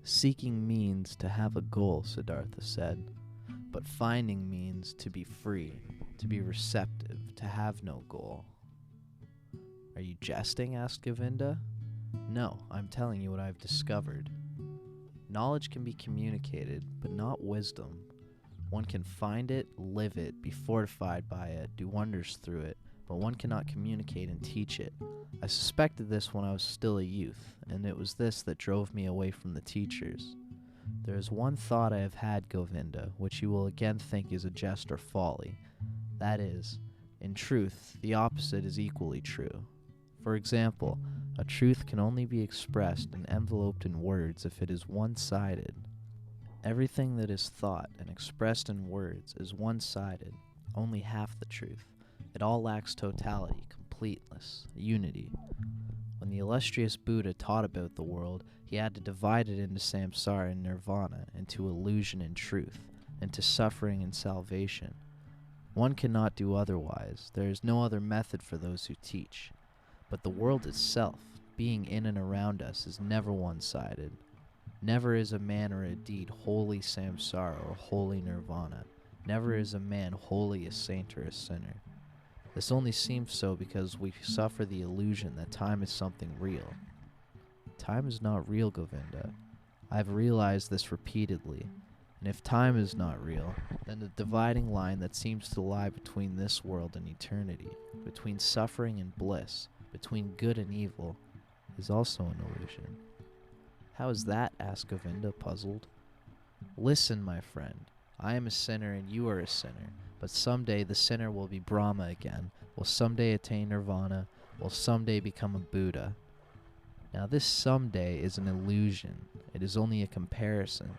Seeking means to have a goal, Siddhartha said, but finding means to be free, to be receptive, to have no goal. Are you jesting? Asked Govinda. No, I'm telling you what I've discovered. Knowledge can be communicated, but not wisdom. One can find it, live it, be fortified by it, do wonders through it, but one cannot communicate and teach it. I suspected this when I was still a youth, and it was this that drove me away from the teachers. There is one thought I have had, Govinda, which you will again think is a jest or folly. That is, in truth, the opposite is equally true. For example, a truth can only be expressed and enveloped in words if it is one-sided. Everything that is thought and expressed in words is one-sided, only half the truth. It all lacks totality, completeness, unity. When the illustrious Buddha taught about the world, he had to divide it into samsara and nirvana, into illusion and truth, into suffering and salvation. One cannot do otherwise. There is no other method for those who teach. But the world itself, being in and around us, is never one-sided. Never is a man or a deed wholly samsara or wholly nirvana. Never is a man wholly a saint or a sinner. This only seems so because we suffer the illusion that time is something real. Time is not real, Govinda. I have realized this repeatedly. And if time is not real, then the dividing line that seems to lie between this world and eternity, between suffering and bliss, between good and evil, is also an illusion. How is that? Asked Govinda, puzzled. Listen, my friend. I am a sinner and you are a sinner, but someday the sinner will be Brahma again, will someday attain nirvana, will someday become a Buddha. Now this someday is an illusion. It is only a comparison.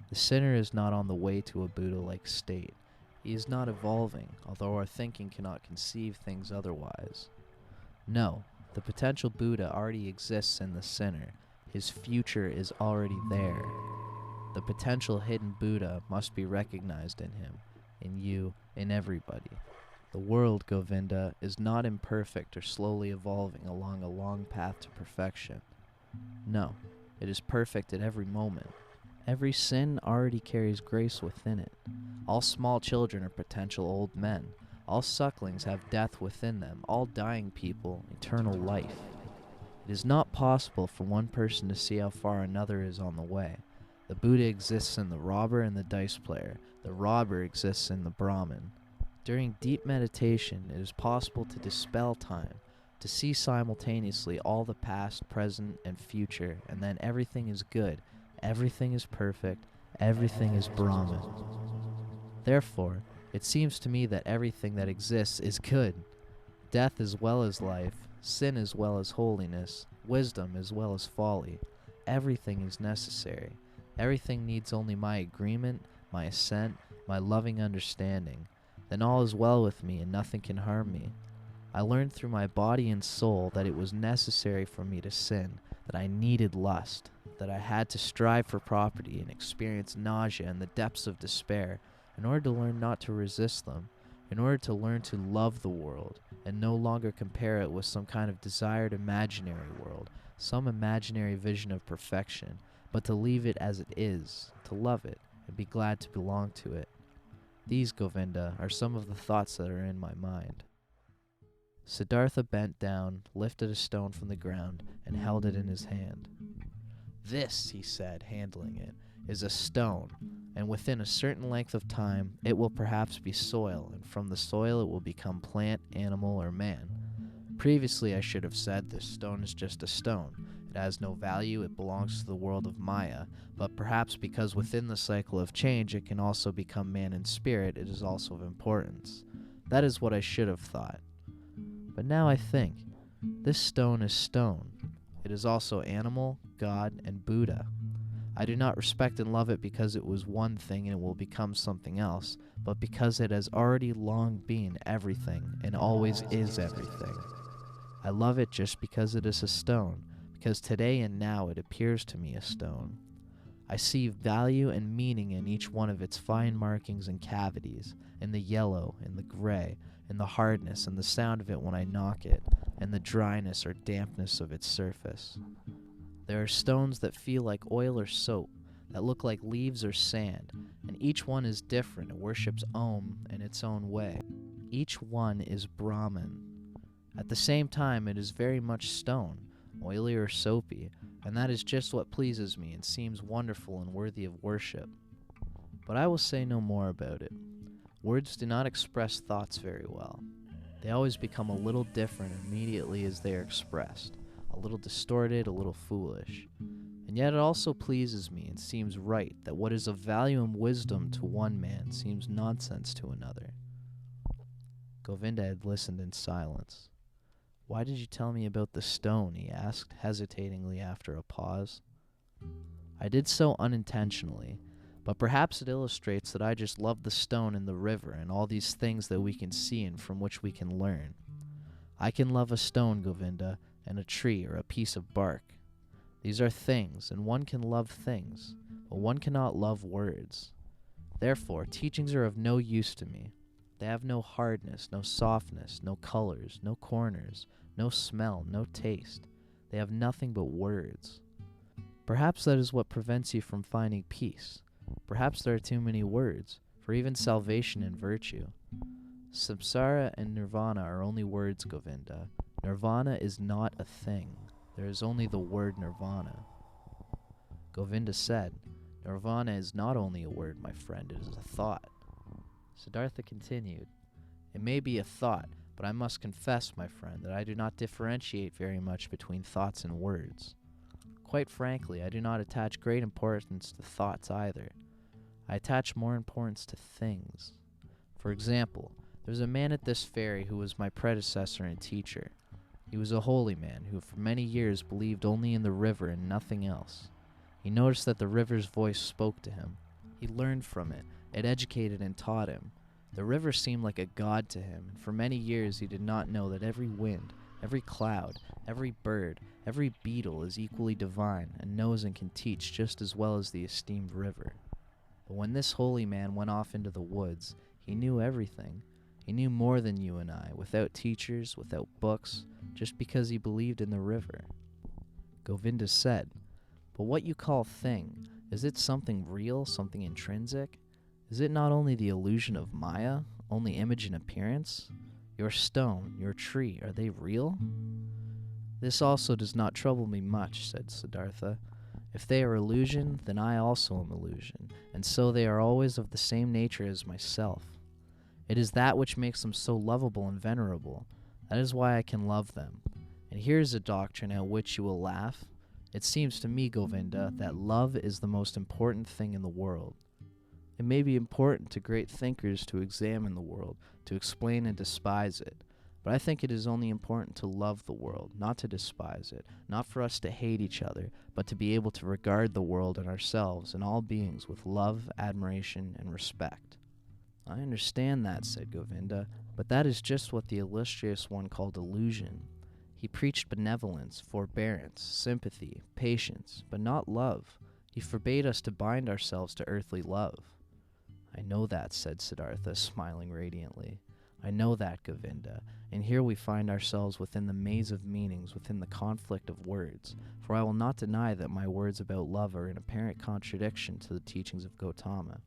The sinner is not on the way to a Buddha-like state. He is not evolving, although our thinking cannot conceive things otherwise. No, the potential Buddha already exists in the sinner. His future is already there. The potential hidden Buddha must be recognized in him, in you, in everybody. The world, Govinda, is not imperfect or slowly evolving along a long path to perfection. No, it is perfect at every moment. Every sin already carries grace within it. All small children are potential old men. All sucklings have death within them. All dying people, eternal life. It is not possible for one person to see how far another is on the way. The Buddha exists in the robber and the dice player. The robber exists in the Brahmin. During deep meditation, it is possible to dispel time, to see simultaneously all the past, present, and future, and then everything is good, everything is perfect, everything is Brahman. Therefore, it seems to me that everything that exists is good. Death as well as life, sin as well as holiness, wisdom as well as folly. Everything is necessary. Everything needs only my agreement, my assent, my loving understanding. Then all is well with me and nothing can harm me. I learned through my body and soul that it was necessary for me to sin, that I needed lust, that I had to strive for property and experience nausea and the depths of despair in order to learn not to resist them, in order to learn to love the world and no longer compare it with some kind of desired imaginary world, some imaginary vision of perfection, but to leave it as it is, to love it, and be glad to belong to it. These, Govinda, are some of the thoughts that are in my mind. Siddhartha bent down, lifted a stone from the ground, and held it in his hand. This, he said, handling it, is a stone, and within a certain length of time it will perhaps be soil, and from the soil it will become plant, animal, or man. Previously I should have said this stone is just a stone. It has no value, it belongs to the world of Maya, but perhaps because within the cycle of change it can also become man and spirit, it is also of importance. That is what I should have thought. But now I think, this stone is stone. It is also animal, God, and Buddha. I do not respect and love it because it was one thing and it will become something else, but because it has already long been everything and always is everything. I love it just because it is a stone, because today and now it appears to me a stone. I see value and meaning in each one of its fine markings and cavities, in the yellow, in the gray, in the hardness and the sound of it when I knock it, and the dryness or dampness of its surface. There are stones that feel like oil or soap, that look like leaves or sand, and each one is different and worships Om in its own way. Each one is Brahman. At the same time, it is very much stone, oily or soapy, and that is just what pleases me and seems wonderful and worthy of worship. But I will say no more about it. Words do not express thoughts very well. They always become a little different immediately as they are expressed, a little distorted, a little foolish. And yet it also pleases me and seems right that what is of value and wisdom to one man seems nonsense to another. Govinda had listened in silence. "Why did you tell me about the stone?" he asked, hesitatingly after a pause. "I did so unintentionally, but perhaps it illustrates that I just love the stone and the river and all these things that we can see and from which we can learn. I can love a stone, Govinda, and a tree or a piece of bark. These are things, and one can love things, but one cannot love words. Therefore, teachings are of no use to me. They have no hardness, no softness, no colors, no corners, no smell, no taste. They have nothing but words. Perhaps that is what prevents you from finding peace. Perhaps there are too many words, for even salvation and virtue. Samsara and Nirvana are only words, Govinda. Nirvana is not a thing. There is only the word Nirvana." Govinda said, "Nirvana is not only a word, my friend, it is a thought." Siddhartha continued, "It may be a thought, but I must confess, my friend, that I do not differentiate very much between thoughts and words. Quite frankly, I do not attach great importance to thoughts either. I attach more importance to things. For example, there was a man at this ferry who was my predecessor and teacher. He was a holy man who for many years believed only in the river and nothing else. He noticed that the river's voice spoke to him. He learned from it. It educated and taught him. The river seemed like a god to him, and for many years he did not know that every wind, every cloud, every bird, every beetle is equally divine and knows and can teach just as well as the esteemed river. But when this holy man went off into the woods, he knew everything. He knew more than you and I, without teachers, without books, just because he believed in the river." Govinda said, "But what you call thing, is it something real, something intrinsic? Is it not only the illusion of Maya, only image and appearance? Your stone, your tree, are they real?" "This also does not trouble me much," said Siddhartha. "If they are illusion, then I also am illusion, and so they are always of the same nature as myself. It is that which makes them so lovable and venerable. That is why I can love them. And here is a doctrine at which you will laugh. It seems to me, Govinda, that love is the most important thing in the world. It may be important to great thinkers to examine the world, to explain and despise it, but I think it is only important to love the world, not to despise it, not for us to hate each other, but to be able to regard the world and ourselves and all beings with love, admiration, and respect." "I understand that," said Govinda, "but that is just what the illustrious one called illusion. He preached benevolence, forbearance, sympathy, patience, but not love. He forbade us to bind ourselves to earthly love." "I know that," said Siddhartha, smiling radiantly. "I know that, Govinda, and here we find ourselves within the maze of meanings, within the conflict of words, for I will not deny that my words about love are in apparent contradiction to the teachings of Gautama.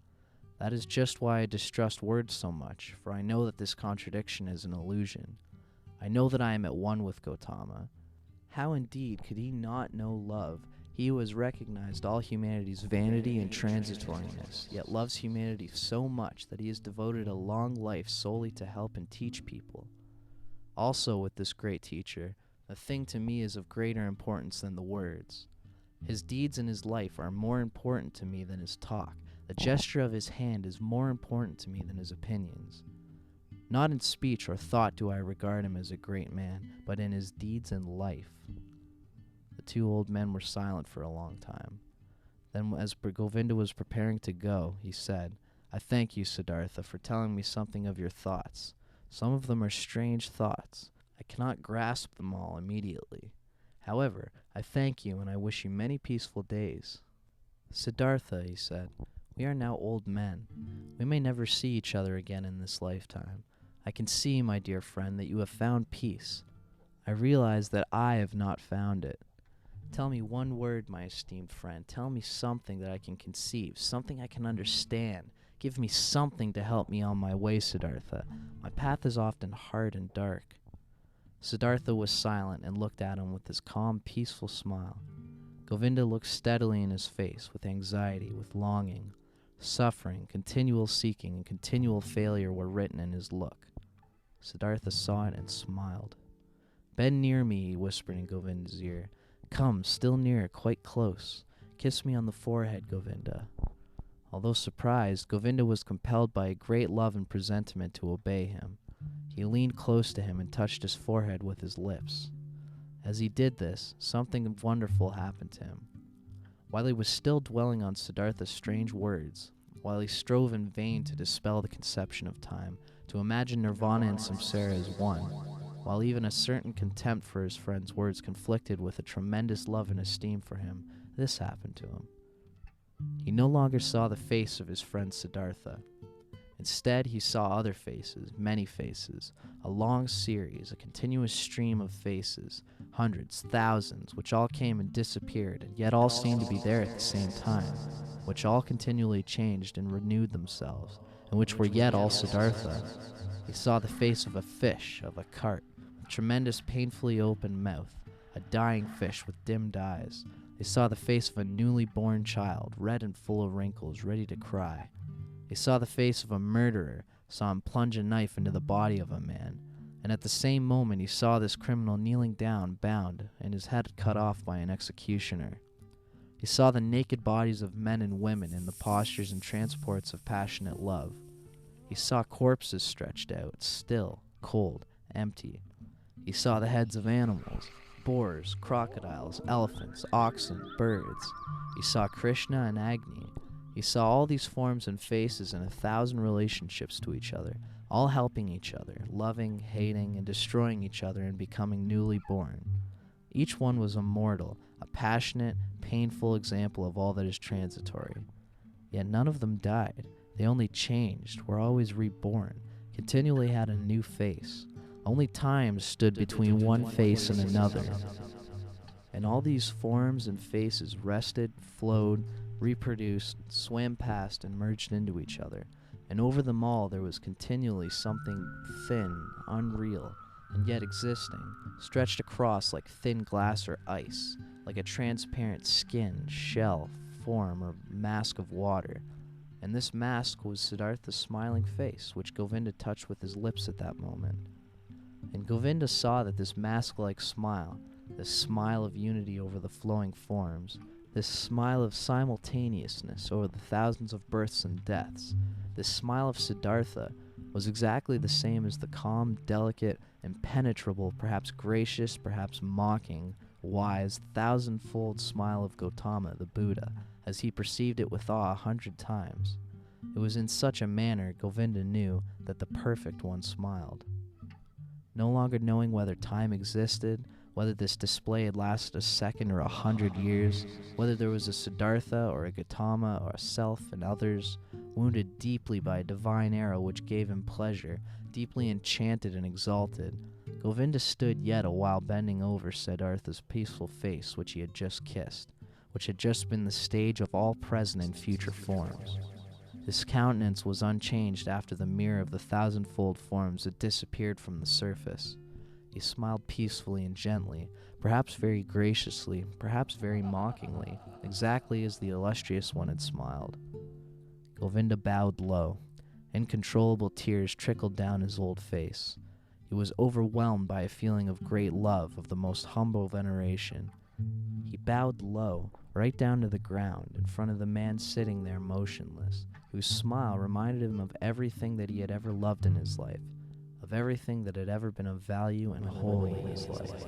That is just why I distrust words so much, for I know that this contradiction is an illusion. I know that I am at one with Gautama. How indeed could he not know love, he who has recognized all humanity's vanity and transitoriness, yet loves humanity so much that he has devoted a long life solely to help and teach people? Also with this great teacher, the thing to me is of greater importance than the words. His deeds and his life are more important to me than his talk. The gesture of his hand is more important to me than his opinions. Not in speech or thought do I regard him as a great man, but in his deeds and life." The two old men were silent for a long time. Then, as Govinda was preparing to go, he said, "I thank you, Siddhartha, for telling me something of your thoughts. Some of them are strange thoughts. I cannot grasp them all immediately. However, I thank you, and I wish you many peaceful days." "Siddhartha," he said, "we are now old men. We may never see each other again in this lifetime. I can see, my dear friend, that you have found peace. I realize that I have not found it. Tell me one word, my esteemed friend. Tell me something that I can conceive, something I can understand. Give me something to help me on my way, Siddhartha. My path is often hard and dark. Siddhartha was silent and looked at him with his calm, peaceful smile. Govinda looked steadily in his face, with anxiety, with longing. Suffering, continual seeking, and continual failure were written in his look. Siddhartha saw it and smiled. "Bend near me," he whispered in Govinda's ear. "Come, still nearer, quite close. Kiss me on the forehead, Govinda." Although surprised, Govinda was compelled by a great love and presentiment to obey him. He leaned close to him and touched his forehead with his lips. As he did this, something wonderful happened to him. While he was still dwelling on Siddhartha's strange words, while he strove in vain to dispel the conception of time, to imagine Nirvana and Samsara as one, while even a certain contempt for his friend's words conflicted with a tremendous love and esteem for him, this happened to him. He no longer saw the face of his friend Siddhartha. Instead, he saw other faces, many faces, a long series, a continuous stream of faces, hundreds, thousands, which all came and disappeared, and yet all seemed to be there at the same time, which all continually changed and renewed themselves, and which were yet all Siddhartha. He saw the face of a fish, of a carp, with tremendous, painfully open mouth, a dying fish with dimmed eyes. They saw the face of a newly born child, red and full of wrinkles, ready to cry. They saw the face of a murderer, saw him plunge a knife into the body of a man, and at the same moment he saw this criminal kneeling down, bound, and his head cut off by an executioner. He saw the naked bodies of men and women in the postures and transports of passionate love. He saw corpses stretched out, still, cold, empty. He saw the heads of animals, boars, crocodiles, elephants, oxen, birds. He saw Krishna and Agni. He saw all these forms and faces in 1,000 relationships to each other, all helping each other, loving, hating, and destroying each other and becoming newly born. Each one was immortal, a passionate, painful example of all that is transitory. Yet none of them died. They only changed, were always reborn, continually had a new face. Only time stood between one face and another. And all these forms and faces rested, flowed, reproduced, swam past, and merged into each other. And over them all there was continually something thin, unreal, and yet existing, stretched across like thin glass or ice, like a transparent skin, shell, form, or mask of water. And this mask was Siddhartha's smiling face, which Govinda touched with his lips at that moment. And Govinda saw that this mask-like smile, this smile of unity over the flowing forms, this smile of simultaneousness over the thousands of births and deaths, this smile of Siddhartha was exactly the same as the calm, delicate, impenetrable, perhaps gracious, perhaps mocking, wise, thousand-fold smile of Gautama, the Buddha, as he perceived it with awe 100 times. It was in such a manner Govinda knew that the Perfect One smiled. No longer knowing whether time existed, whether this display had lasted a second or 100 years, whether there was a Siddhartha or a Gautama or a self and others, wounded deeply by a divine arrow which gave him pleasure, deeply enchanted and exalted, Govinda stood yet a while bending over Siddhartha's peaceful face which he had just kissed, which had just been the stage of all present and future forms. His countenance was unchanged after the mirror of the thousandfold forms had disappeared from the surface. He smiled peacefully and gently, perhaps very graciously, perhaps very mockingly, exactly as the illustrious one had smiled. Govinda bowed low. Incontrollable tears trickled down his old face. He was overwhelmed by a feeling of great love, of the most humble veneration. He bowed low, right down to the ground, in front of the man sitting there motionless, whose smile reminded him of everything that he had ever loved in his life, of everything that had ever been of value and holy in his life.